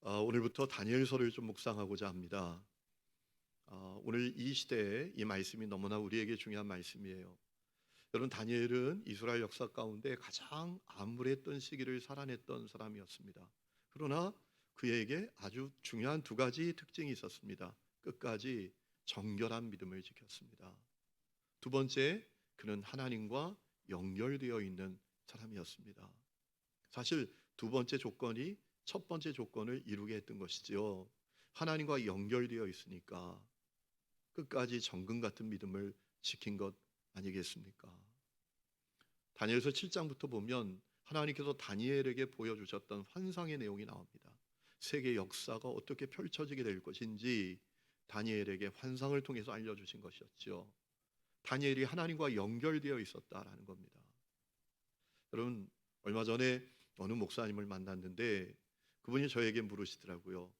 오늘부터 다니엘서를 좀 묵상하고자 합니다. 오늘 이 시대에 이 말씀이 너무나 우리에게 중요한 말씀이에요. 여러분, 다니엘은 이스라엘 역사 가운데 가장 암울했던 시기를 살아냈던 사람이었습니다. 그러나 그에게 아주 중요한 두 가지 특징이 있었습니다. 끝까지 정결한 믿음을 지켰습니다. 두 번째, 그는 하나님과 연결되어 있는 사람이었습니다. 사실 두 번째 조건이 첫 번째 조건을 이루게 했던 것이지요. 하나님과 연결되어 있으니까 끝까지 정금 같은 믿음을 지킨 것 아니겠습니까? 다니엘서 7장부터 보면 하나님께서 다니엘에게 보여주셨던 환상의 내용이 나옵니다. 세계 역사가 어떻게 펼쳐지게 될 것인지 다니엘에게 환상을 통해서 알려주신 것이었죠. 다니엘이 하나님과 연결되어 있었다라는 겁니다. 여러분, 얼마 전에 어느 목사님을 만났는데 그분이 저에게 물으시더라고요.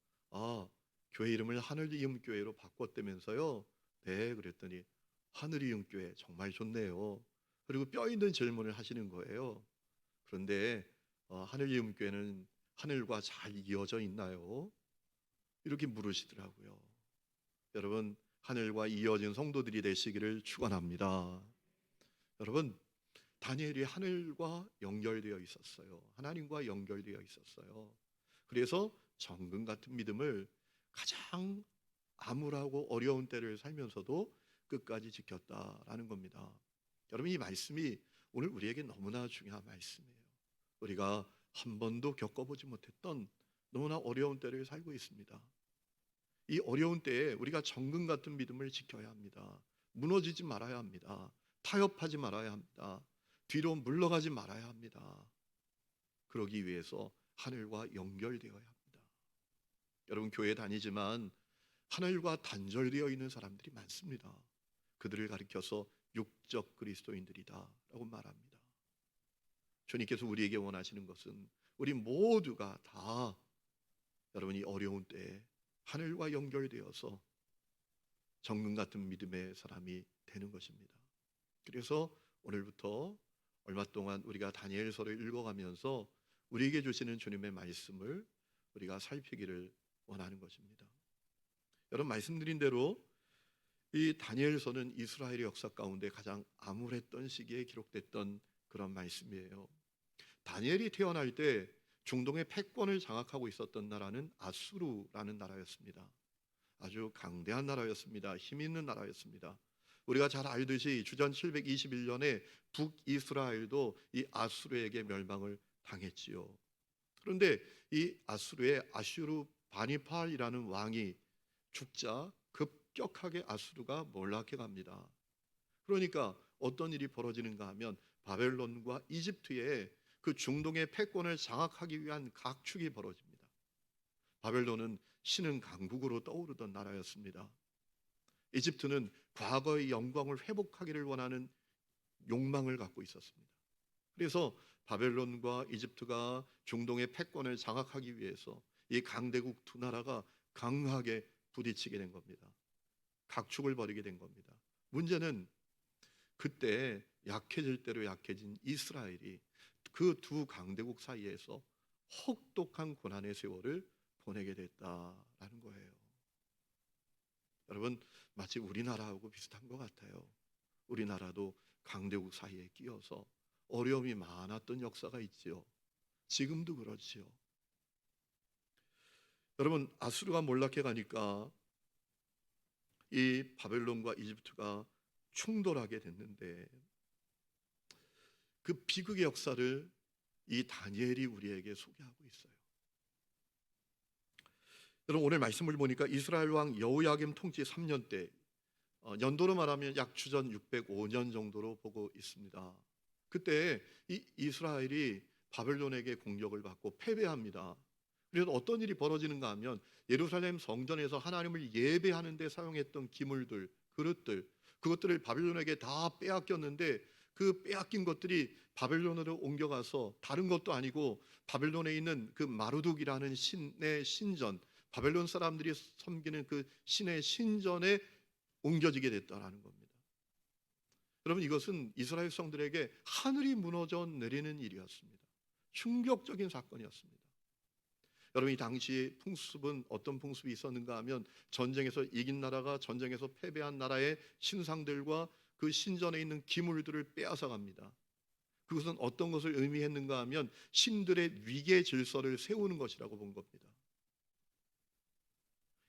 교회 이름을 하늘이음교회로 바꿨다면서요? 네, 그랬더니 하늘이음교회 정말 좋네요. 그리고 뼈 있는 질문을 하시는 거예요. 그런데 하늘이음교회는 하늘과 잘 이어져 있나요? 이렇게 물으시더라고요. 여러분, 하늘과 이어진 성도들이 되시기를 축원합니다. 여러분, 다니엘이 하늘과 연결되어 있었어요. 하나님과 연결되어 있었어요. 그래서 정금 같은 믿음을 가장 암울하고 어려운 때를 살면서도 끝까지 지켰다라는 겁니다. 여러분, 이 말씀이 오늘 우리에게 너무나 중요한 말씀이에요. 우리가 한 번도 겪어보지 못했던 너무나 어려운 때를 살고 있습니다. 이 어려운 때에 우리가 정금 같은 믿음을 지켜야 합니다. 무너지지 말아야 합니다. 타협하지 말아야 합니다. 뒤로 물러가지 말아야 합니다. 그러기 위해서 하늘과 연결되어야 합니다. 여러분, 교회 다니지만 하늘과 단절되어 있는 사람들이 많습니다. 그들을 가리켜서 육적 그리스도인들이다 라고 말합니다. 주님께서 우리에게 원하시는 것은 우리 모두가 다 여러분이 어려운 때에 하늘과 연결되어서 정금 같은 믿음의 사람이 되는 것입니다. 그래서 오늘부터 얼마 동안 우리가 다니엘서를 읽어가면서 우리에게 주시는 주님의 말씀을 우리가 살피기를 원하는 것입니다. 여러분, 말씀드린 대로 이 다니엘서는 이스라엘의 역사 가운데 가장 암울했던 시기에 기록됐던 그런 말씀이에요. 다니엘이 태어날 때 중동의 패권을 장악하고 있었던 나라는 아수르라는 나라였습니다. 아주 강대한 나라였습니다. 힘 있는 나라였습니다. 우리가 잘 알듯이 주전 721년에 북이스라엘도 이 아수르에게 멸망을 당했지요. 그런데 이 아수르의 아슈르 바니팔이라는 왕이 죽자 급격하게 아수르가 몰락해 갑니다. 그러니까 어떤 일이 벌어지는가 하면 바벨론과 이집트의 그 중동의 패권을 장악하기 위한 각축이 벌어집니다. 바벨론은 신흥 강국으로 떠오르던 나라였습니다. 이집트는 과거의 영광을 회복하기를 원하는 욕망을 갖고 있었습니다. 그래서 바벨론과 이집트가 중동의 패권을 장악하기 위해서 이 강대국 두 나라가 강하게 부딪히게 된 겁니다. 각축을 벌이게 된 겁니다. 문제는 그때 약해질 대로 약해진 이스라엘이 그 두 강대국 사이에서 혹독한 고난의 세월을 보내게 됐다라는 거예요. 여러분, 마치 우리나라하고 비슷한 것 같아요. 우리나라도 강대국 사이에 끼어서 어려움이 많았던 역사가 있지요. 지금도 그렇지요. 여러분, 아수르가 몰락해 가니까 이 바벨론과 이집트가 충돌하게 됐는데 그 비극의 역사를 이 다니엘이 우리에게 소개하고 있어요. 여러분, 오늘 말씀을 보니까 이스라엘 왕 여호야김 통치 3년 때, 연도로 말하면 약 주전 605년 정도로 보고 있습니다. 그때 이 이스라엘이 바벨론에게 공격을 받고 패배합니다. 그래서 어떤 일이 벌어지는가 하면 예루살렘 성전에서 하나님을 예배하는 데 사용했던 기물들, 그릇들, 그것들을 바벨론에게 다 빼앗겼는데 그 빼앗긴 것들이 바벨론으로 옮겨가서 다른 것도 아니고 바벨론에 있는 그 마루둑이라는 신의 신전, 바벨론 사람들이 섬기는 그 신의 신전에 옮겨지게 됐다라는 겁니다. 여러분, 이것은 이스라엘 성들에게 하늘이 무너져 내리는 일이었습니다. 충격적인 사건이었습니다. 여러분 이 당시의 풍습은 어떤 풍습이 있었는가 하면 전쟁에서 이긴 나라가 전쟁에서 패배한 나라의 신상들과 그 신전에 있는 기물들을 빼앗아 갑니다. 그것은 어떤 것을 의미했는가 하면 신들의 위계 질서를 세우는 것이라고 본 겁니다.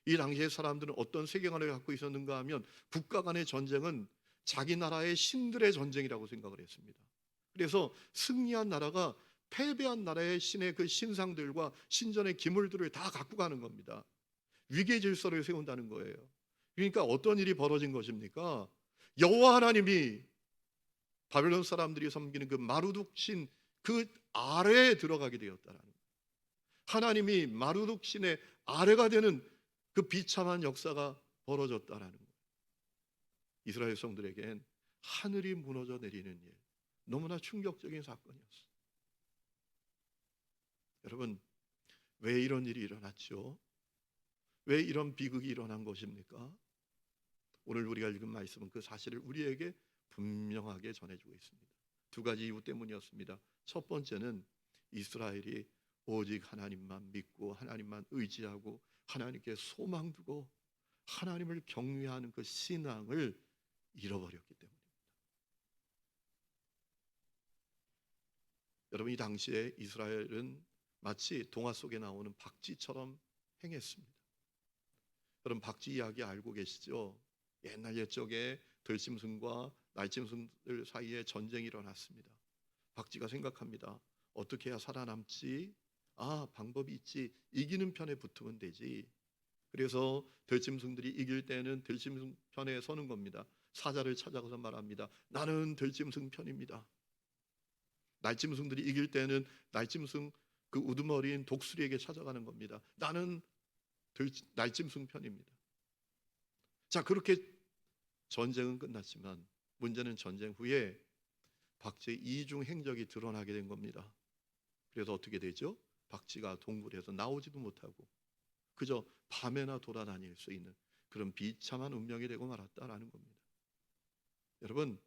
이 당시의 사람들은 어떤 세계관을 갖고 있었는가 하면 국가 간의 전쟁은 자기 나라의 신들의 전쟁이라고 생각을 했습니다. 그래서 승리한 나라가 패배한 나라의 신의 그 신상들과 신전의 기물들을 다 갖고 가는 겁니다. 위계 질서를 세운다는 거예요. 그러니까 어떤 일이 벌어진 것입니까? 여호와 하나님이 바벨론 사람들이 섬기는 그 마루둑 신 그 아래에 들어가게 되었다라는 거예요. 하나님이 마루둑 신의 아래가 되는 그 비참한 역사가 벌어졌다라는 거예요. 이스라엘 성들에겐 하늘이 무너져 내리는 일, 너무나 충격적인 사건이었어요. 여러분, 왜 이런 일이 일어났죠? 왜 이런 비극이 일어난 것입니까? 오늘 우리가 읽은 말씀은 그 사실을 우리에게 분명하게 전해주고 있습니다. 두 가지 이유 때문이었습니다. 첫 번째는 이스라엘이 오직 하나님만 믿고 하나님만 의지하고 하나님께 소망 두고 하나님을 경외하는 그 신앙을 잃어버렸기 때문입니다. 여러분 이 당시에 이스라엘은 마치 동화 속에 나오는 박쥐처럼 행했습니다. 여러분 박쥐 이야기 알고 계시죠? 옛날 옛적에 들짐승과 날짐승들 사이에 전쟁이 일어났습니다. 박쥐가 생각합니다. 어떻게 해야 살아남지? 방법이 있지. 이기는 편에 붙으면 되지. 그래서 들짐승들이 이길 때는 들짐승 편에 서는 겁니다. 사자를 찾아가서 말합니다. 나는 들짐승 편입니다. 날짐승들이 이길 때는 날짐승 그 우두머리인 독수리에게 찾아가는 겁니다. 나는 날짐승 편입니다. 자, 그렇게 전쟁은 끝났지만 문제는 전쟁 후에 박쥐의 이중 행적이 드러나게 된 겁니다. 그래서 어떻게 되죠? 박쥐가 동굴에서 나오지도 못하고 그저 밤에나 돌아다닐 수 있는 그런 비참한 운명이 되고 말았다라는 겁니다. 여러분,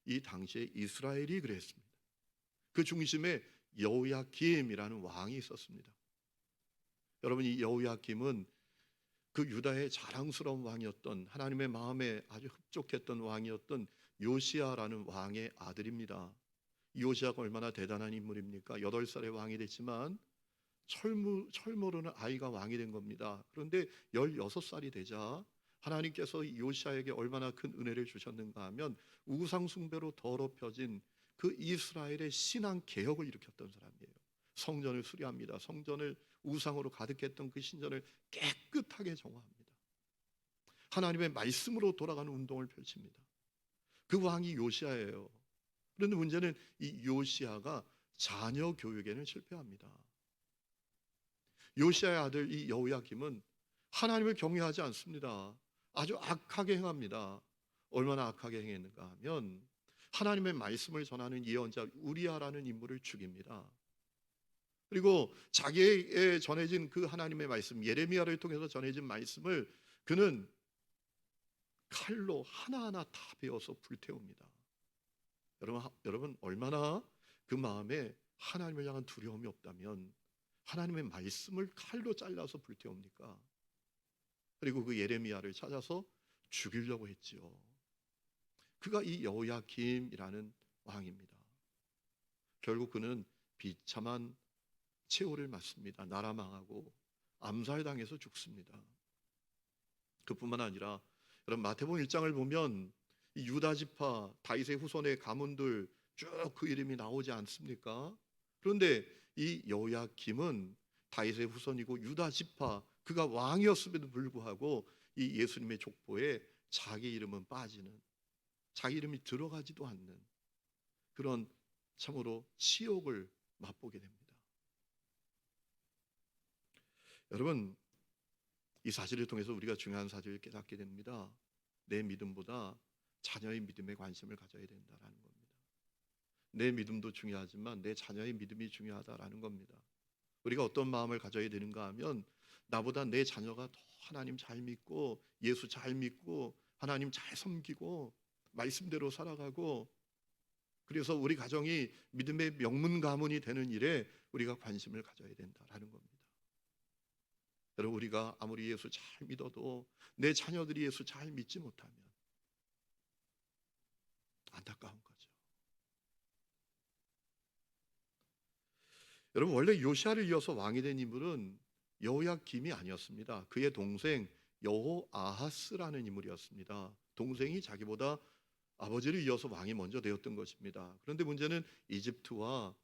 이 당시에 이스라엘이 그랬습니다. 그 중심에 여호야김이라는 왕이 있었습니다. 여러분, 이 여호야김은 그 유다의 자랑스러운 왕이었던 하나님의 마음에 아주 흡족했던 왕이었던 요시야라는 왕의 아들입니다. 요시야가 얼마나 대단한 인물입니까? 8살에 왕이 됐지만 철모르는 아이가 왕이 된 겁니다. 그런데 16살이 되자 하나님께서 요시야에게 얼마나 큰 은혜를 주셨는가 하면 우상 숭배로 더럽혀진 그 이스라엘의 신앙 개혁을 일으켰던 사람이에요. 성전을 수리합니다. 성전을 우상으로 가득했던 그 신전을 깨끗하게 정화합니다. 하나님의 말씀으로 돌아가는 운동을 펼칩니다. 그 왕이 요시야예요. 그런데 문제는 이 요시야가 자녀 교육에는 실패합니다. 요시야의 아들 이 여호야김은 하나님을 경외하지 않습니다. 아주 악하게 행합니다. 얼마나 악하게 행했는가 하면 하나님의 말씀을 전하는 예언자 우리야라는 인물을 죽입니다. 그리고 자기에게 전해진 그 하나님의 말씀 예레미야를 통해서 전해진 말씀을 그는 칼로 하나하나 다 베어서 불태웁니다. 여러분 얼마나 그 마음에 하나님을 향한 두려움이 없다면 하나님의 말씀을 칼로 잘라서 불태웁니까? 그리고 그 예레미야를 찾아서 죽이려고 했지요. 그가 이 여호야김이라는 왕입니다. 결국 그는 비참한 최후를 맞습니다. 나라 망하고 암살당해서 죽습니다. 그뿐만 아니라 여러분 마태복음 1장을 보면 이 유다 지파 다윗의 후손의 가문들 쭉 그 이름이 나오지 않습니까? 그런데 이 여호야김은 다윗의 후손이고 유다 지파 그가 왕이었음에도 불구하고 이 예수님의 족보에 자기 이름은 빠지는 자기 이름이 들어가지도 않는 그런 참으로 치욕을 맛보게 됩니다. 여러분 이 사실을 통해서 우리가 중요한 사실을 깨닫게 됩니다. 내 믿음보다 자녀의 믿음에 관심을 가져야 된다라는 겁니다. 내 믿음도 중요하지만 내 자녀의 믿음이 중요하다라는 겁니다. 우리가 어떤 마음을 가져야 되는가 하면 나보다 내 자녀가 더 하나님 잘 믿고 예수 잘 믿고 하나님 잘 섬기고 말씀대로 살아가고 그래서 우리 가정이 믿음의 명문 가문이 되는 일에 우리가 관심을 가져야 된다라는 겁니다. 여러분, 우리가 아무리 예수 잘 믿어도 내 자녀들이 예수 잘 믿지 못하면 안타까운 거죠. 여러분, 원래 요시아를 이어서 왕이 된 인물은 여호야김이 아니었습니다. 그의 동생 여호아하스라는 인물이었습니다. 동생이 자기보다 아버지를 이어서 왕이 먼저 되었던 것입니다. 그런데 문제는 이집트와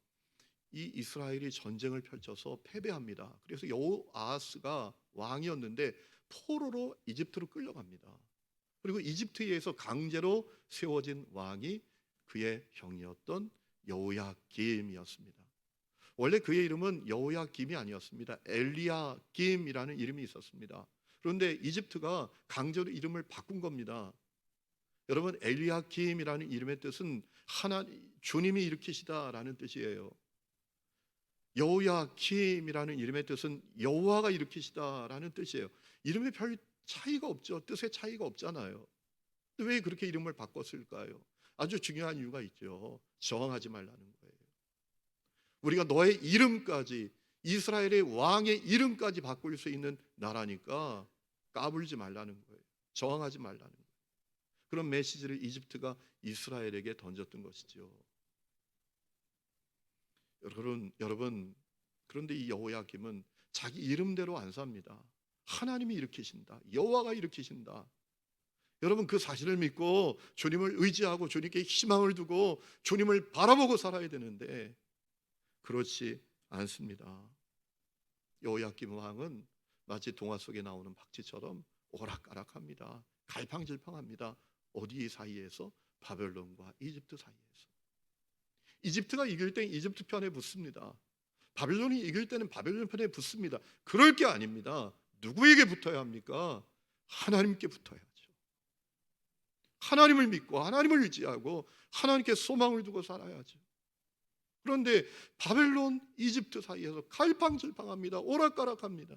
이 이스라엘이 전쟁을 펼쳐서 패배합니다. 그래서 여호아하스가 왕이었는데 포로로 이집트로 끌려갑니다. 그리고 이집트에 의해서 강제로 세워진 왕이 그의 형이었던 여호야김이었습니다. 원래 그의 이름은 여호야김이 아니었습니다. 엘리야김이라는 이름이 있었습니다. 그런데 이집트가 강제로 이름을 바꾼 겁니다. 여러분, 엘리야김이라는 이름의 뜻은 주님이 일으키시다라는 뜻이에요. 여호야김이라는 이름의 뜻은 여호와가 일으키시다라는 뜻이에요. 이름에 별 차이가 없죠. 뜻의 차이가 없잖아요. 왜 그렇게 이름을 바꿨을까요? 아주 중요한 이유가 있죠. 저항하지 말라는 거예요. 우리가 너의 이름까지, 이스라엘의 왕의 이름까지 바꿀 수 있는 나라니까 까불지 말라는 거예요. 저항하지 말라는 거예요. 그런 메시지를 이집트가 이스라엘에게 던졌던 것이죠. 여러분, 그런데 이 여호야김은 자기 이름대로 안 삽니다. 하나님이 일으키신다. 여호와가 일으키신다. 여러분, 그 사실을 믿고 주님을 의지하고 주님께 희망을 두고 주님을 바라보고 살아야 되는데 그렇지 않습니다. 여호야김 왕은 마치 동화 속에 나오는 박쥐처럼 오락가락합니다. 갈팡질팡합니다. 어디 사이에서? 바벨론과 이집트 사이에서. 이집트가 이길 땐 이집트 편에 붙습니다. 바벨론이 이길 때는 바벨론 편에 붙습니다. 그럴 게 아닙니다. 누구에게 붙어야 합니까? 하나님께 붙어야죠. 하나님을 믿고 하나님을 의지하고 하나님께 소망을 두고 살아야죠. 그런데 바벨론, 이집트 사이에서 갈팡질팡합니다. 오락가락합니다.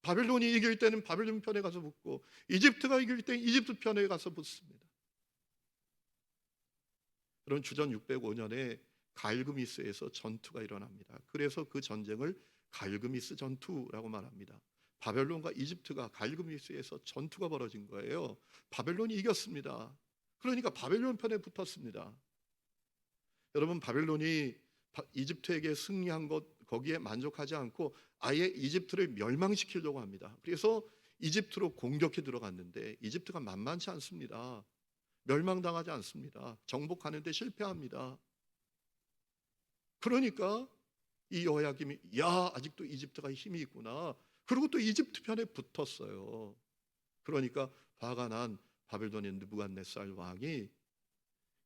바벨론이 이길 때는 바벨론 편에 가서 붙고 이집트가 이길 때는 이집트 편에 가서 붙습니다. 그런 주전 605년에 갈그미스에서 전투가 일어납니다. 그래서 그 전쟁을 갈그미스 전투라고 말합니다. 바벨론과 이집트가 갈그미스에서 전투가 벌어진 거예요. 바벨론이 이겼습니다. 그러니까 바벨론 편에 붙었습니다. 여러분, 바벨론이 이집트에게 승리한 것 거기에 만족하지 않고 아예 이집트를 멸망시키려고 합니다. 그래서 이집트로 공격해 들어갔는데 이집트가 만만치 않습니다. 멸망당하지 않습니다. 정복하는데 실패합니다. 그러니까 이 여호야김이 아직도 이집트가 힘이 있구나. 그리고 또 이집트 편에 붙었어요. 그러니까 화가 난 바벨론의 느부갓네살 왕이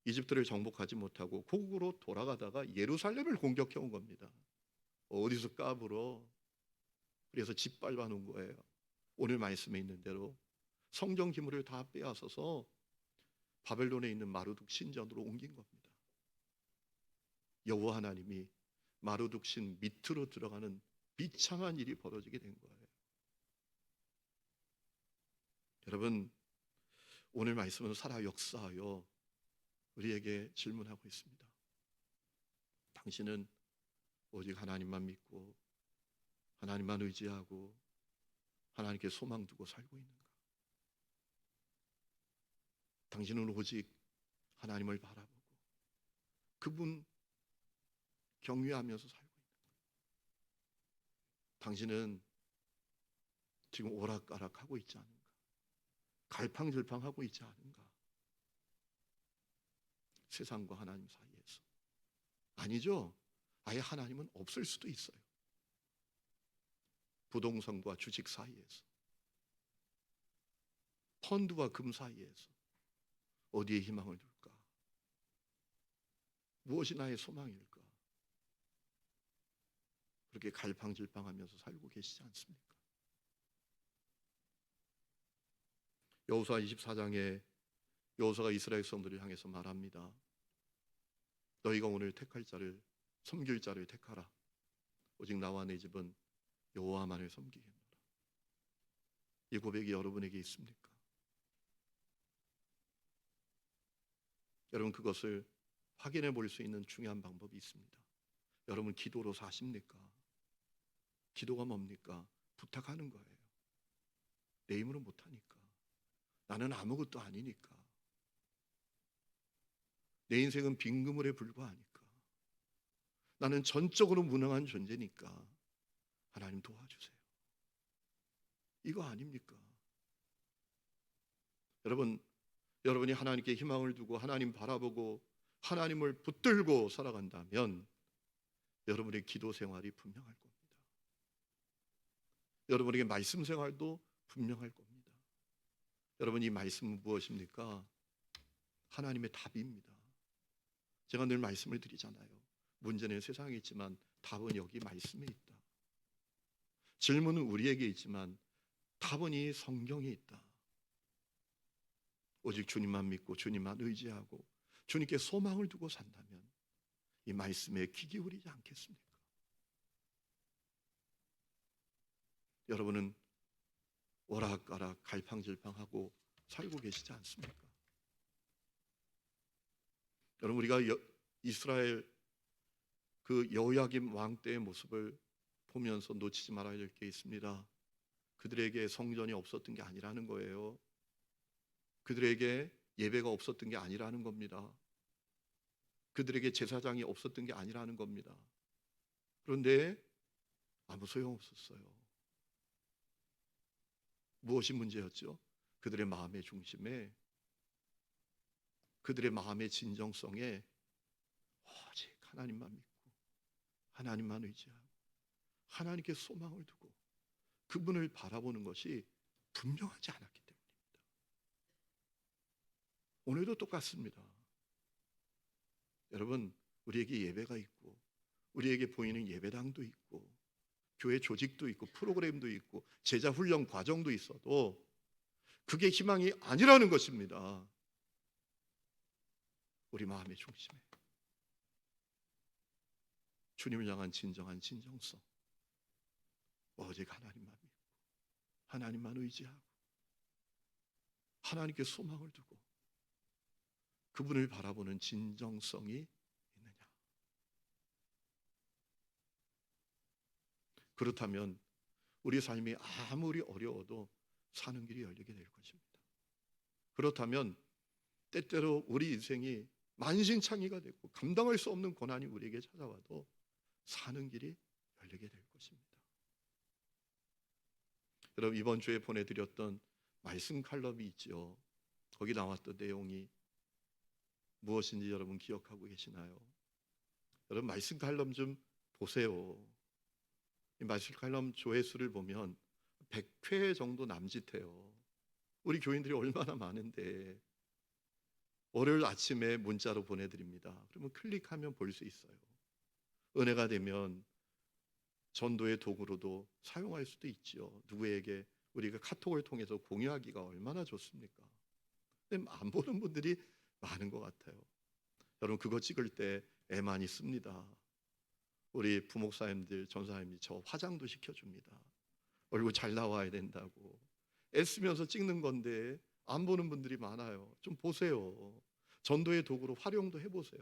이집트를 정복하지 못하고 고국으로 돌아가다가 예루살렘을 공격해 온 겁니다. 어디서 까불어? 그래서 짓밟아 놓은 거예요. 오늘 말씀에 있는 대로 성전 기물을 다 빼앗아서 바벨론에 있는 마르둑 신전으로 옮긴 겁니다. 여호와 하나님이 마르둑 신 밑으로 들어가는 비참한 일이 벌어지게 된 거예요. 여러분, 오늘 말씀은 살아 역사하여 우리에게 질문하고 있습니다. 당신은 오직 하나님만 믿고 하나님만 의지하고 하나님께 소망 두고 살고 있는가? 당신은 오직 하나님을 바라보고 그분 경외하면서 살고 있는가? 당신은 지금 오락가락하고 있지 않은가? 갈팡질팡하고 있지 않은가? 세상과 하나님 사이에서. 아니죠. 아예 하나님은 없을 수도 있어요. 부동산과 주식 사이에서, 펀드와 금 사이에서 어디에 희망을 둘까? 무엇이 나의 소망일까? 그렇게 갈팡질팡하면서 살고 계시지 않습니까? 여호수아 24장에 여호수아가 이스라엘 백성들을 향해서 말합니다. 너희가 오늘 택할 자를, 섬길 자를 택하라. 오직 나와 내 집은 여호와만을 섬기겠노라. 이 고백이 여러분에게 있습니까? 여러분, 그것을 확인해 볼 수 있는 중요한 방법이 있습니다. 여러분, 기도로 사십니까? 기도가 뭡니까? 부탁하는 거예요. 내 힘으로 못하니까. 나는 아무것도 아니니까. 내 인생은 빈 그물에 불과하니까. 나는 전적으로 무능한 존재니까 하나님 도와주세요. 이거 아닙니까? 여러분이 하나님께 희망을 두고 하나님 바라보고 하나님을 붙들고 살아간다면 여러분의 기도 생활이 분명할 겁니다. 여러분에게 말씀 생활도 분명할 겁니다. 여러분, 이 말씀은 무엇입니까? 하나님의 답입니다. 제가 늘 말씀을 드리잖아요. 문제는 세상에 있지만 답은 여기 말씀에 있다. 질문은 우리에게 있지만 답은 이 성경에 있다. 오직 주님만 믿고 주님만 의지하고 주님께 소망을 두고 산다면 이 말씀에 귀 기울이지 않겠습니까? 여러분은 오락가락 갈팡질팡하고 살고 계시지 않습니까? 여러분, 우리가 이스라엘 그 여호야김 왕 때의 모습을 보면서 놓치지 말아야 될 게 있습니다. 그들에게 성전이 없었던 게 아니라는 거예요. 그들에게 예배가 없었던 게 아니라는 겁니다. 그들에게 제사장이 없었던 게 아니라는 겁니다. 그런데 아무 소용없었어요. 무엇이 문제였죠? 그들의 마음의 중심에, 그들의 마음의 진정성에 오직 하나님만 믿고 하나님만 의지하고 하나님께 소망을 두고 그분을 바라보는 것이 분명하지 않았기 때문입니다. 오늘도 똑같습니다. 여러분, 우리에게 예배가 있고 우리에게 보이는 예배당도 있고 교회 조직도 있고 프로그램도 있고 제자 훈련 과정도 있어도 그게 희망이 아니라는 것입니다. 우리 마음의 중심에 주님을 향한 진정한 진정성, 오직 하나님만 믿고 하나님만 의지하고 하나님께 소망을 두고 그분을 바라보는 진정성이 있느냐? 그렇다면 우리 삶이 아무리 어려워도 사는 길이 열리게 될 것입니다. 그렇다면 때때로 우리 인생이 만신창이가 되고 감당할 수 없는 고난이 우리에게 찾아와도 사는 길이 열리게 될 것입니다. 여러분, 이번 주에 보내드렸던 말씀 칼럼이 있죠. 거기 나왔던 내용이 무엇인지 여러분 기억하고 계시나요? 여러분, 말씀 칼럼 좀 보세요. 이 말씀 칼럼 조회수를 보면 100회 정도 남짓해요. 우리 교인들이 얼마나 많은데 월요일 아침에 문자로 보내드립니다. 그러면 클릭하면 볼 수 있어요. 은혜가 되면 전도의 도구로도 사용할 수도 있죠. 누구에게 우리가 카톡을 통해서 공유하기가 얼마나 좋습니까? 근데 안 보는 분들이 많은 것 같아요. 여러분, 그거 찍을 때 애 많이 씁니다. 우리 부목사님들, 전사님이 저 화장도 시켜줍니다. 얼굴 잘 나와야 된다고 애쓰면서 찍는 건데 안 보는 분들이 많아요. 좀 보세요. 전도의 도구로 활용도 해보세요.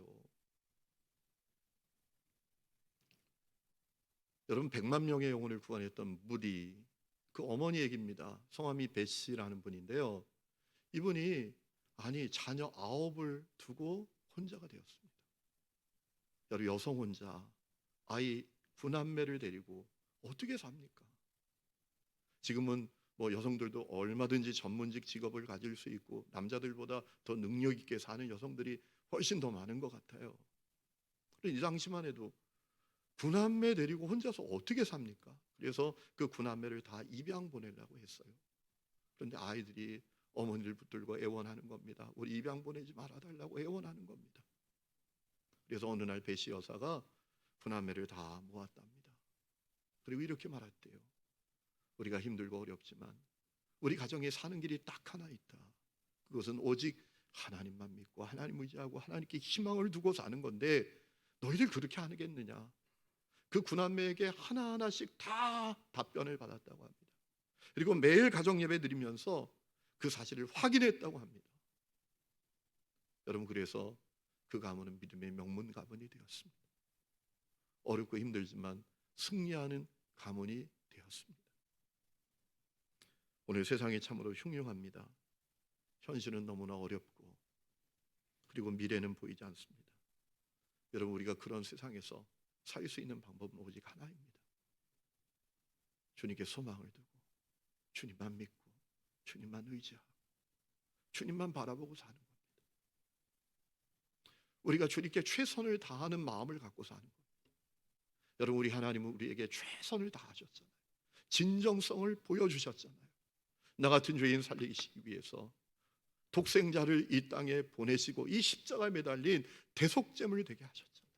여러분, 100만 명의 영혼을 구원했던 무디, 그 어머니 얘기입니다. 성함이 베시라는 분인데요. 이분이 자녀 9을 두고 혼자가 되었습니다. 여러분, 여성 혼자 아이 9남매를 데리고 어떻게 삽니까? 지금은 여성들도 얼마든지 전문직 직업을 가질 수 있고 남자들보다 더 능력 있게 사는 여성들이 훨씬 더 많은 것 같아요. 이 당시만 해도 9남매 데리고 혼자서 어떻게 삽니까? 그래서 그 9남매를 다 입양 보내려고 했어요. 그런데 아이들이 어머니를 붙들고 애원하는 겁니다. 우리 입양 보내지 말아달라고 애원하는 겁니다. 그래서 어느 날 베시 여사가 9남매를 다 모았답니다. 그리고 이렇게 말했대요. 우리가 힘들고 어렵지만 우리 가정에 사는 길이 딱 하나 있다. 그것은 오직 하나님만 믿고 하나님 의지하고 하나님께 희망을 두고 사는 건데 너희들 그렇게 안 하겠느냐? 그 9남매에게 하나하나씩 다 답변을 받았다고 합니다. 그리고 매일 가정 예배 드리면서 그 사실을 확인했다고 합니다. 여러분, 그래서 그 가문은 믿음의 명문 가문이 되었습니다. 어렵고 힘들지만 승리하는 가문이 되었습니다. 오늘 세상이 참으로 흉흉합니다. 현실은 너무나 어렵고 그리고 미래는 보이지 않습니다. 여러분, 우리가 그런 세상에서 살 수 있는 방법은 오직 하나입니다. 주님께 소망을 두고 주님만 믿고 주님만 의지하고 주님만 바라보고 사는 겁니다. 우리가 주님께 최선을 다하는 마음을 갖고 사는 겁니다. 여러분, 우리 하나님은 우리에게 최선을 다하셨잖아요. 진정성을 보여주셨잖아요. 나 같은 죄인 살리시기 위해서 독생자를 이 땅에 보내시고 이 십자가에 매달린 대속제물 되게 하셨잖아요.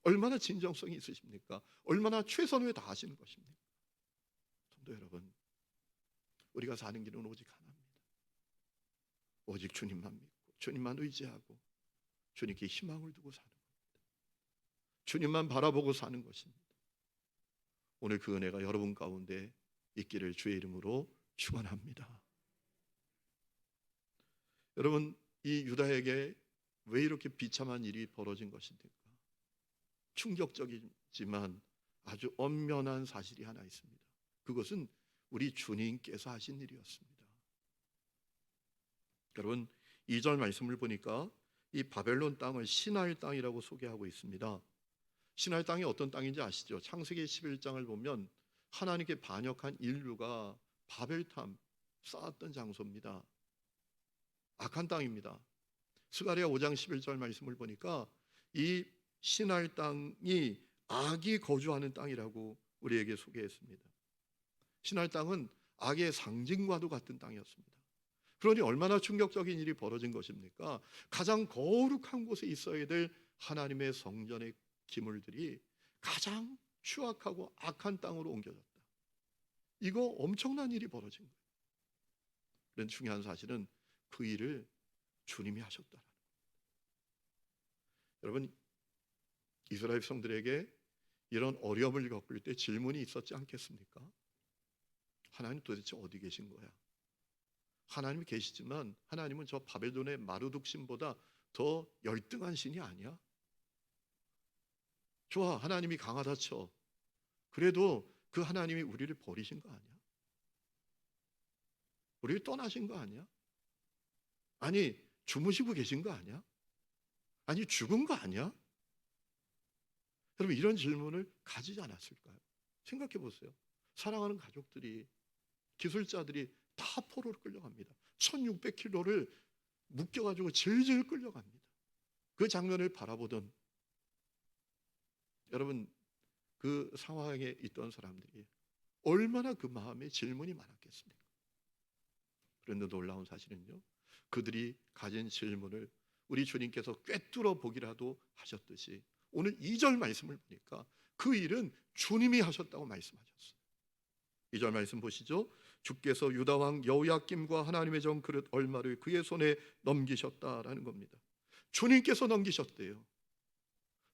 얼마나 진정성이 있으십니까? 얼마나 최선을 다하시는 것입니까? 성도 여러분, 우리가 사는 길은 오직 하나입니다. 오직 주님만 믿고 주님만 의지하고 주님께 희망을 두고 사는 겁니다. 주님만 바라보고 사는 것입니다. 오늘 그 은혜가 여러분 가운데 있기를 주의 이름으로 축원합니다. 여러분, 이 유다에게 왜 이렇게 비참한 일이 벌어진 것입니까? 충격적이지만 아주 엄연한 사실이 하나 있습니다. 그것은 우리 주님께서 하신 일이었습니다. 여러분, 2절 말씀을 보니까 이 바벨론 땅을 시날 땅이라고 소개하고 있습니다. 시날 땅이 어떤 땅인지 아시죠? 창세기 11장을 보면 하나님께 반역한 인류가 바벨탑 쌓았던 장소입니다. 악한 땅입니다. 스가랴 5장 11절 말씀을 보니까 이 시날 땅이 악이 거주하는 땅이라고 우리에게 소개했습니다. 시날 땅은 악의 상징과도 같은 땅이었습니다. 그러니 얼마나 충격적인 일이 벌어진 것입니까? 가장 거룩한 곳에 있어야 될 하나님의 성전의 기물들이 가장 추악하고 악한 땅으로 옮겨졌다. 이거 엄청난 일이 벌어진 거예요. 그런데 중요한 사실은 그 일을 주님이 하셨다라는 겁니다. 여러분, 이스라엘 백성들에게 이런 어려움을 겪을 때 질문이 있었지 않겠습니까? 하나님 도대체 어디 계신 거야? 하나님이 계시지만 하나님은 저 바벨론의 마르둑 신보다 더 열등한 신이 아니야? 좋아, 하나님이 강하다 쳐. 그래도 그 하나님이 우리를 버리신 거 아니야? 우리를 떠나신 거 아니야? 아니, 주무시고 계신 거 아니야? 아니, 죽은 거 아니야? 여러분, 이런 질문을 가지지 않았을까요? 생각해 보세요. 사랑하는 가족들이, 기술자들이 다 포로로 끌려갑니다. 1600km를 묶여가지고 질질 끌려갑니다. 그 장면을 바라보던 여러분, 그 상황에 있던 사람들이 얼마나 그 마음에 질문이 많았겠습니까? 그런데 놀라운 사실은요, 그들이 가진 질문을 우리 주님께서 꿰뚫어 보기라도 하셨듯이 오늘 2절 말씀을 보니까 그 일은 주님이 하셨다고 말씀하셨어요. 2절 말씀 보시죠. 주께서 유다 왕 여호야김과 하나님의 종 그릇 얼마를 그의 손에 넘기셨다라는 겁니다. 주님께서 넘기셨대요.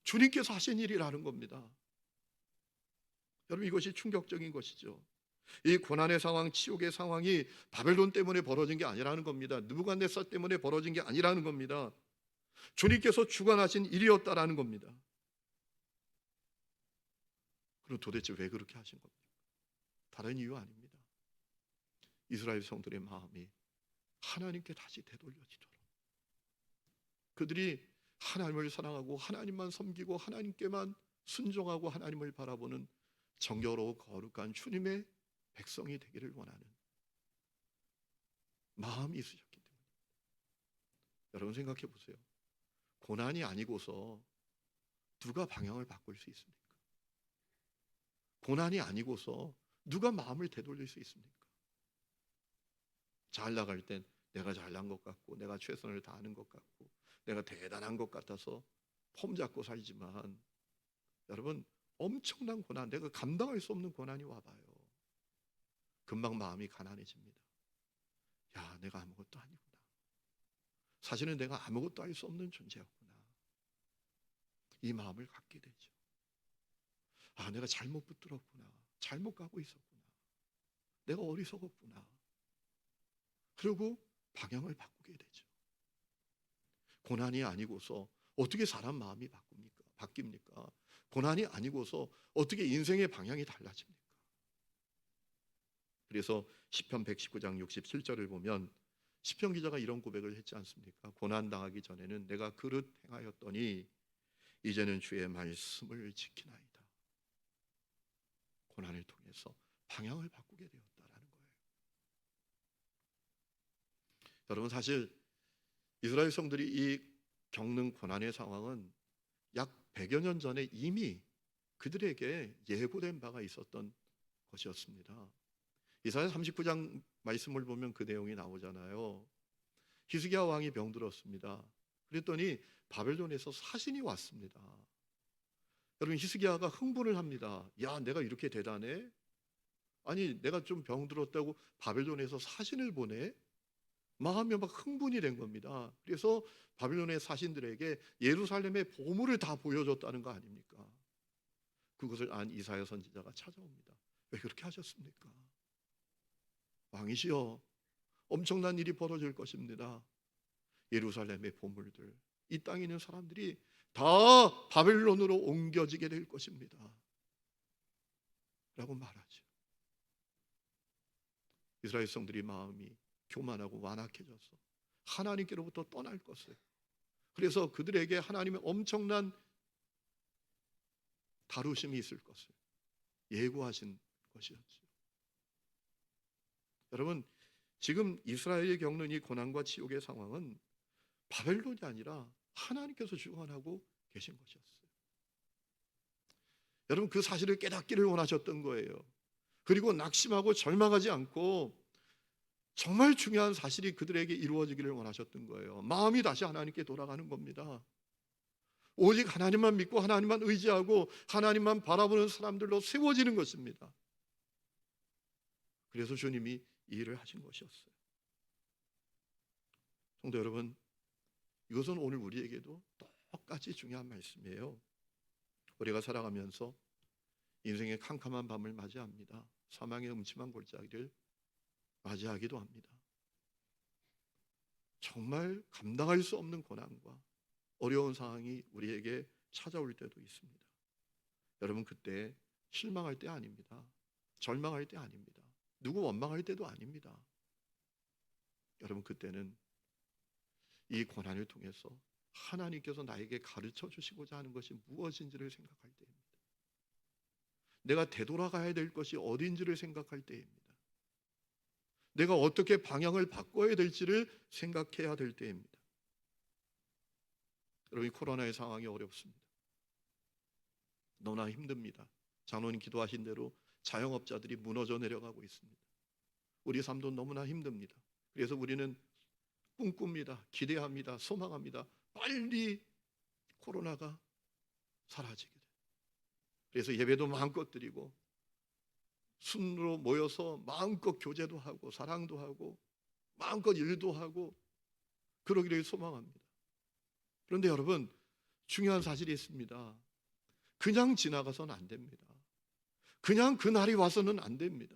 주님께서 하신 일이라는 겁니다. 여러분, 이것이 충격적인 것이죠. 이 고난의 상황, 치욕의 상황이 바벨론 때문에 벌어진 게 아니라는 겁니다. 느부갓네살 때문에 벌어진 게 아니라는 겁니다. 주님께서 주관하신 일이었다라는 겁니다. 그럼 도대체 왜 그렇게 하신 겁니까? 다른 이유 아닙니다. 이스라엘 성들의 마음이 하나님께 다시 되돌려지도록, 그들이 하나님을 사랑하고 하나님만 섬기고 하나님께만 순종하고 하나님을 바라보는 정결하고 거룩한 주님의 백성이 되기를 원하는 마음이 있으셨기 때문입니다. 여러분, 생각해 보세요. 고난이 아니고서 누가 방향을 바꿀 수 있습니까? 고난이 아니고서 누가 마음을 되돌릴 수 있습니까? 잘 나갈 땐 내가 잘난 것 같고 내가 최선을 다하는 것 같고 내가 대단한 것 같아서 폼 잡고 살지만, 여러분, 엄청난 고난, 내가 감당할 수 없는 고난이 와봐요. 금방 마음이 가난해집니다. 야, 내가 아무것도 아니구나. 사실은 내가 아무것도 할 수 없는 존재였구나. 이 마음을 갖게 되죠. 아, 내가 잘못 붙들었구나. 잘못 가고 있었구나. 내가 어리석었구나. 그리고 방향을 바꾸게 되죠. 고난이 아니고서 어떻게 사람 마음이 바뀝니까? 고난이 아니고서 어떻게 인생의 방향이 달라집니까? 그래서 시편 119장 67절을 보면 시편 기자가 이런 고백을 했지 않습니까? 고난 당하기 전에는 내가 그릇 행하였더니 이제는 주의 말씀을 지키나이다. 고난을 통해서 방향을 바꾸게 되었다라는 거예요. 여러분, 사실 이스라엘 성들이 이 겪는 고난의 상황은 약 100여 년 전에 이미 그들에게 예고된 바가 있었던 것이었습니다. 이사야 39장 말씀을 보면 그 내용이 나오잖아요. 히스기야 왕이 병들었습니다. 그랬더니 바벨론에서 사신이 왔습니다. 여러분, 히스기야가 흥분을 합니다. 야, 내가 이렇게 대단해? 아니, 내가 좀 병들었다고 바벨론에서 사신을 보내? 마음이 막 흥분이 된 겁니다. 그래서 바벨론의 사신들에게 예루살렘의 보물을 다 보여줬다는 거 아닙니까? 그것을 안 이사야 선지자가 찾아옵니다. 왜 그렇게 하셨습니까? 왕이시여, 엄청난 일이 벌어질 것입니다. 예루살렘의 보물들, 이 땅에 있는 사람들이 다 바벨론으로 옮겨지게 될 것입니다 라고 말하죠. 이스라엘 성들이 마음이 교만하고 완악해져서 하나님께로부터 떠날 것을, 그래서 그들에게 하나님의 엄청난 다루심이 있을 것을 예고하신 것이었죠. 여러분, 지금 이스라엘이 겪는 이 고난과 치욕의 상황은 바벨론이 아니라 하나님께서 주관하고 계신 것이었어요. 여러분, 그 사실을 깨닫기를 원하셨던 거예요. 그리고 낙심하고 절망하지 않고 정말 중요한 사실이 그들에게 이루어지기를 원하셨던 거예요. 마음이 다시 하나님께 돌아가는 겁니다. 오직 하나님만 믿고 하나님만 의지하고 하나님만 바라보는 사람들로 세워지는 것입니다. 그래서 주님이 이 일을 하신 것이었어요. 성도 여러분, 이것은 오늘 우리에게도 똑같이 중요한 말씀이에요. 우리가 살아가면서 인생의 캄캄한 밤을 맞이합니다. 사망의 음침한 골짜기를 맞이하기도 합니다. 정말 감당할 수 없는 고난과 어려운 상황이 우리에게 찾아올 때도 있습니다. 여러분, 그때 실망할 때 아닙니다. 절망할 때 아닙니다. 누구 원망할 때도 아닙니다. 여러분, 그때는 이 고난을 통해서 하나님께서 나에게 가르쳐 주시고자 하는 것이 무엇인지를 생각할 때입니다. 내가 되돌아가야 될 것이 어딘지를 생각할 때입니다. 내가 어떻게 방향을 바꿔야 될지를 생각해야 될 때입니다. 여러분, 이 코로나의 상황이 어렵습니다. 너무나 힘듭니다. 장로님 기도하신 대로 자영업자들이 무너져 내려가고 있습니다. 우리 삶도 너무나 힘듭니다. 그래서 우리는 꿈꿉니다. 기대합니다. 소망합니다. 빨리 코로나가 사라지게 돼. 그래서 예배도 마음껏 드리고 순으로 모여서 마음껏 교제도 하고 사랑도 하고 마음껏 일도 하고 그러기를 소망합니다. 그런데 여러분, 중요한 사실이 있습니다. 그냥 지나가서는 안 됩니다. 그냥 그 날이 와서는 안 됩니다.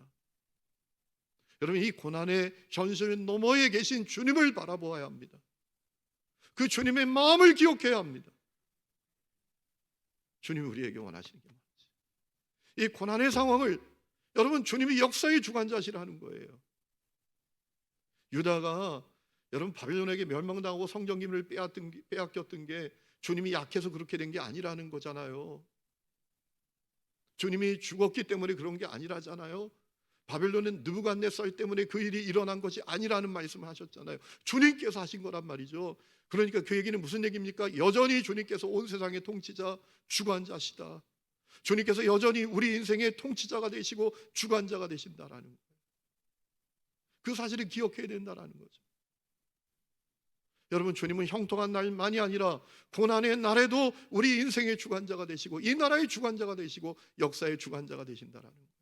여러분, 이 고난의 현실 너머에 계신 주님을 바라보아야 합니다. 그 주님의 마음을 기억해야 합니다. 주님이 우리에게 원하시는 게 맞지. 이 고난의 상황을 여러분, 주님이 역사의 주관자시라는 거예요. 유다가 여러분 바벨론에게 멸망당하고 성전 기물을 빼앗겼던 게 주님이 약해서 그렇게 된 게 아니라는 거잖아요. 주님이 죽었기 때문에 그런 게 아니라잖아요. 바벨론은 느부갓네살 때문에 그 일이 일어난 것이 아니라는 말씀을 하셨잖아요. 주님께서 하신 거란 말이죠. 그러니까 그 얘기는 무슨 얘기입니까? 여전히 주님께서 온 세상의 통치자, 주관자시다. 주님께서 여전히 우리 인생의 통치자가 되시고 주관자가 되신다라는 거예요. 그 사실을 기억해야 된다라는 거죠. 여러분, 주님은 형통한 날만이 아니라 고난의 날에도 우리 인생의 주관자가 되시고 이 나라의 주관자가 되시고 역사의 주관자가 되신다라는 거예요.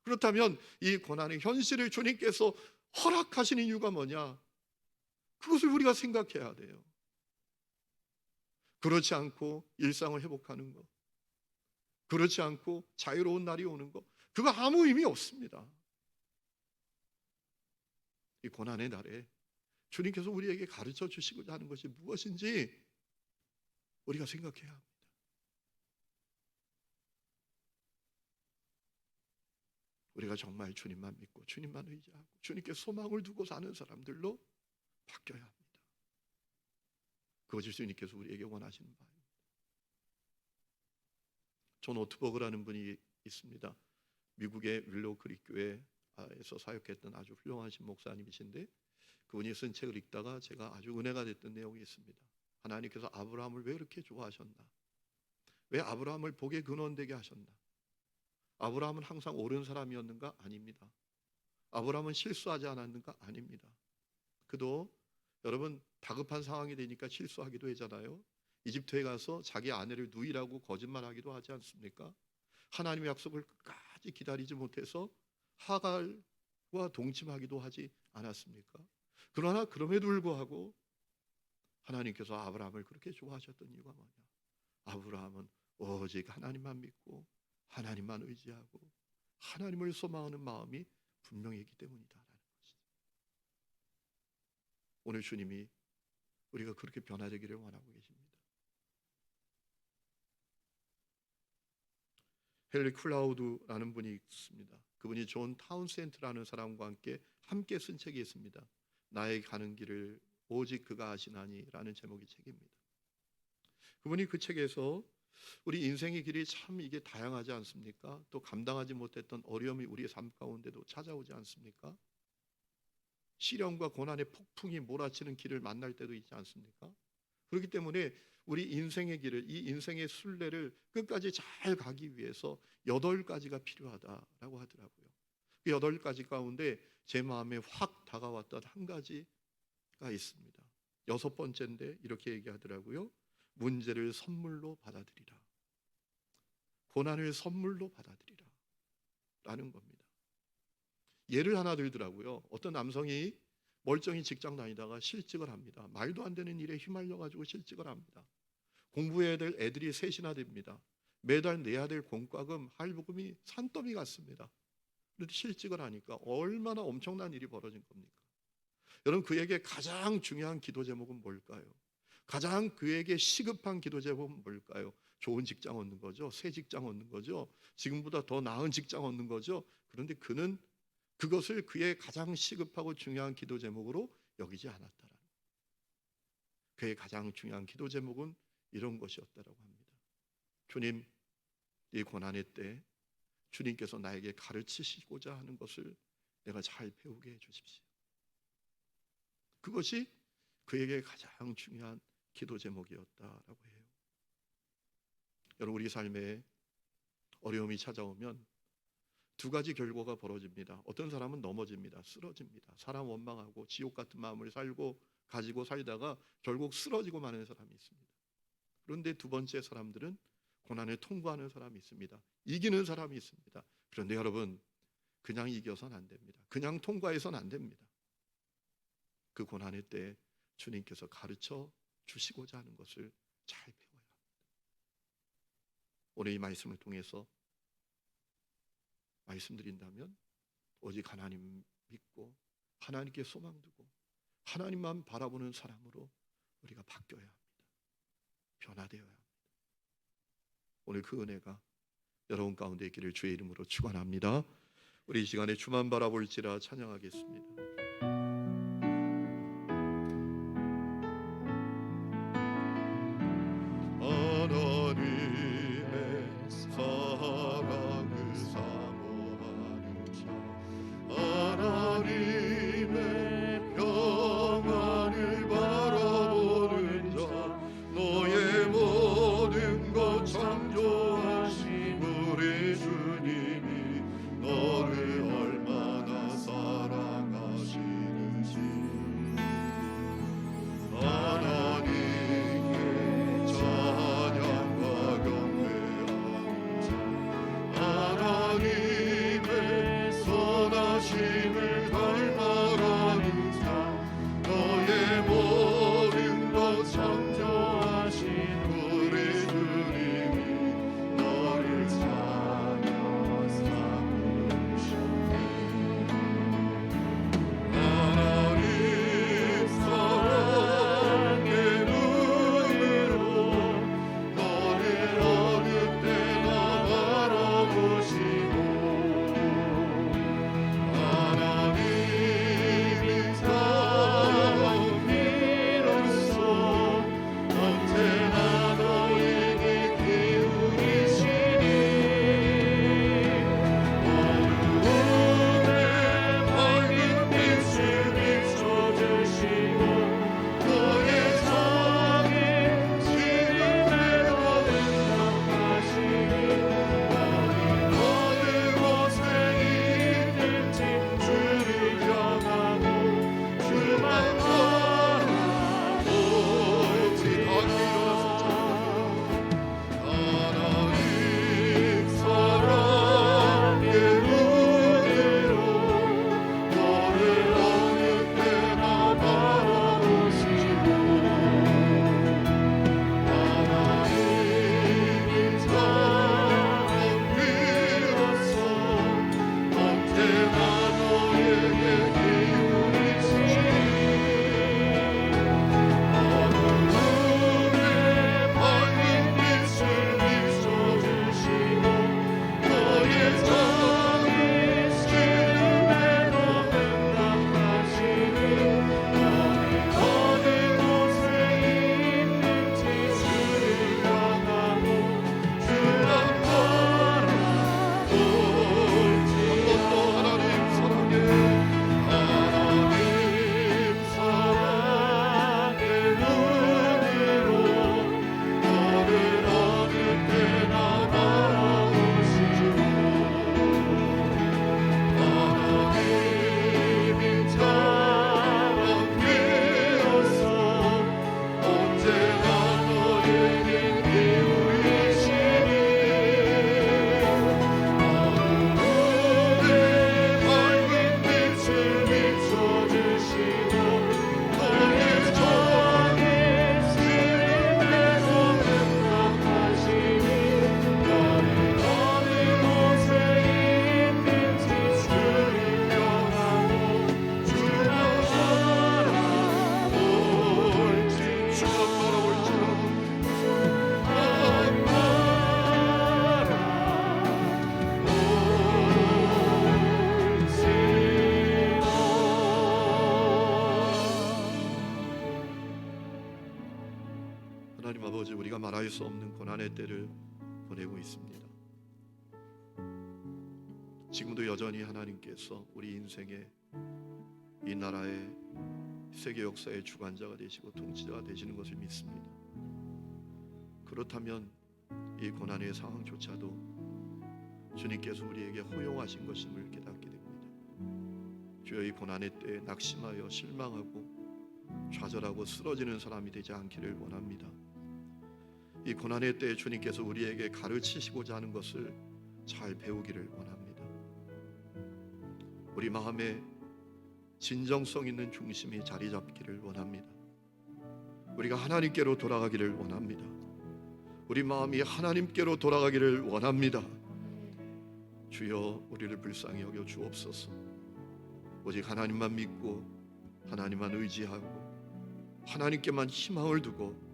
그렇다면 이 고난의 현실을 주님께서 허락하시는 이유가 뭐냐? 그것을 우리가 생각해야 돼요. 그렇지 않고 일상을 회복하는 것, 그렇지 않고 자유로운 날이 오는 것, 그거 아무 의미 없습니다. 이 고난의 날에 주님께서 우리에게 가르쳐 주시고자 하는 것이 무엇인지 우리가 생각해야 합니다. 우리가 정말 주님만 믿고 주님만 의지하고 주님께 소망을 두고 사는 사람들로 바뀌어야 합니다. 그것이 주님께서 우리에게 원하시는 바입니다. 존 오트버그라는 분이 있습니다. 미국의 윌로우 크릭 교회에서 사역했던 아주 훌륭하신 목사님이신데, 그분이 쓴 책을 읽다가 제가 아주 은혜가 됐던 내용이 있습니다. 하나님께서 아브라함을 왜 이렇게 좋아하셨나? 왜 아브라함을 복의 근원되게 하셨나? 아브라함은 항상 옳은 사람이었는가? 아닙니다. 아브라함은 실수하지 않았는가? 아닙니다. 그도 여러분 다급한 상황이 되니까 실수하기도 하잖아요. 이집트에 가서 자기 아내를 누이라고 거짓말하기도 하지 않습니까? 하나님의 약속을 끝까지 기다리지 못해서 하갈과 동침하기도 하지 않았습니까? 그러나 그럼에도 불구하고 하나님께서 아브라함을 그렇게 좋아하셨던 이유가 뭐냐? 아브라함은 오직 하나님만 믿고 하나님만 의지하고 하나님을 소망하는 마음이 분명했기 때문이다라는 것이죠. 오늘 주님이 우리가 그렇게 변화되기를 원하고 계십니다. 헨리 클라우드라는 분이 있습니다. 그분이 존 타운센트라는 사람과 함께 쓴 책이 있습니다. 나의 가는 길을 오직 그가 아시나니라는 제목의 책입니다. 그분이 그 책에서 우리 인생의 길이 참 이게 다양하지 않습니까? 또 감당하지 못했던 어려움이 우리의 삶 가운데도 찾아오지 않습니까? 시련과 고난의 폭풍이 몰아치는 길을 만날 때도 있지 않습니까? 그렇기 때문에 우리 인생의 길을, 이 인생의 순례를 끝까지 잘 가기 위해서 8가지가 필요하다라고 하더라고요. 그 8가지 가운데 제 마음에 확 다가왔던 한 가지가 있습니다. 6번째인데 이렇게 얘기하더라고요. 문제를 선물로 받아들이라. 고난을 선물로 받아들이라 라는 겁니다. 예를 하나 들더라고요. 어떤 남성이 멀쩡히 직장 다니다가 실직을 합니다. 말도 안 되는 일에 휘말려가지고 실직을 합니다. 공부해야 될 애들이 셋이나 됩니다. 매달 내야 될 공과금, 할부금이 산더미 같습니다. 그런데 실직을 하니까 얼마나 엄청난 일이 벌어진 겁니까? 여러분, 그에게 가장 중요한 기도 제목은 뭘까요? 가장 그에게 시급한 기도 제목은 뭘까요? 좋은 직장 얻는 거죠. 새 직장 얻는 거죠. 지금보다 더 나은 직장 얻는 거죠. 그런데 그는 그것을 그의 가장 시급하고 중요한 기도 제목으로 여기지 않았다라는 거예요. 그의 가장 중요한 기도 제목은 이런 것이었다라고 합니다. 주님, 이 고난의 때 주님께서 나에게 가르치시고자 하는 것을 내가 잘 배우게 해주십시오. 그것이 그에게 가장 중요한 기도 제목이었다라고 해요. 여러분, 우리 삶에 어려움이 찾아오면 2가지 결과가 벌어집니다. 어떤 사람은 넘어집니다. 쓰러집니다. 사람 원망하고 지옥 같은 마음을 가지고 살다가 결국 쓰러지고 마는 사람이 있습니다. 그런데 2번째 사람들은 고난을 통과하는 사람이 있습니다. 이기는 사람이 있습니다. 그런데 여러분, 그냥 이겨서는 안 됩니다. 그냥 통과해서는 안 됩니다. 그 고난의 때 주님께서 가르쳐 주시고자 하는 것을 잘 배워야 합니다. 오늘 이 말씀을 통해서 말씀드린다면 오직 하나님 믿고 하나님께 소망 두고 하나님만 바라보는 사람으로 우리가 바뀌어야 합니다. 변화되어야 합니다. 오늘 그 은혜가 여러분 가운데 있기를 주의 이름으로 축원합니다. 우리 이 시간에 주만 바라볼지라 찬양하겠습니다. 주님이 너를 얼마나 사랑하시 하나님 아버지, 우리가 말할 수 없는 고난의 때를 보내고 있습니다. 지금도 여전히 하나님께서 우리 인생의, 이 나라의, 세계 역사의 주관자가 되시고 통치자가 되시는 것을 믿습니다. 그렇다면 이 고난의 상황조차도 주님께서 우리에게 허용하신 것임을 깨닫게 됩니다. 주여, 이 고난의 때에 낙심하여 실망하고 좌절하고 쓰러지는 사람이 되지 않기를 원합니다. 이 고난의 때에 주님께서 우리에게 가르치시고자 하는 것을 잘 배우기를 원합니다. 우리 마음에 진정성 있는 중심이 자리 잡기를 원합니다. 우리가 하나님께로 돌아가기를 원합니다. 우리 마음이 하나님께로 돌아가기를 원합니다. 주여, 우리를 불쌍히 여겨 주옵소서. 오직 하나님만 믿고 하나님만 의지하고 하나님께만 희망을 두고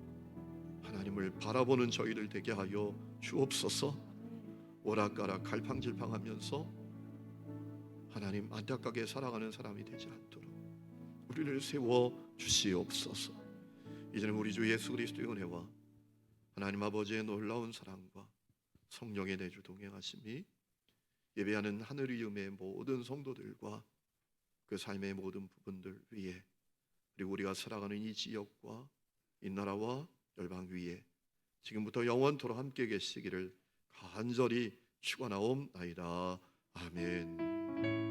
하나님을 바라보는 저희들 되게 하여 주옵소서. 오락가락 갈팡질팡하면서 하나님 안타깝게 살아가는 사람이 되지 않도록 우리를 세워 주시옵소서. 이제는 우리 주 예수 그리스도의 은혜와 하나님 아버지의 놀라운 사랑과 성령의 내주 동행하심이 예배하는 하늘의 음의 모든 성도들과 그 삶의 모든 부분들 위에, 그리고 우리가 살아가는 이 지역과 이 나라와 열방 위에 지금부터 영원토록 함께 계시기를 간절히 축원하옵나이다. 아멘.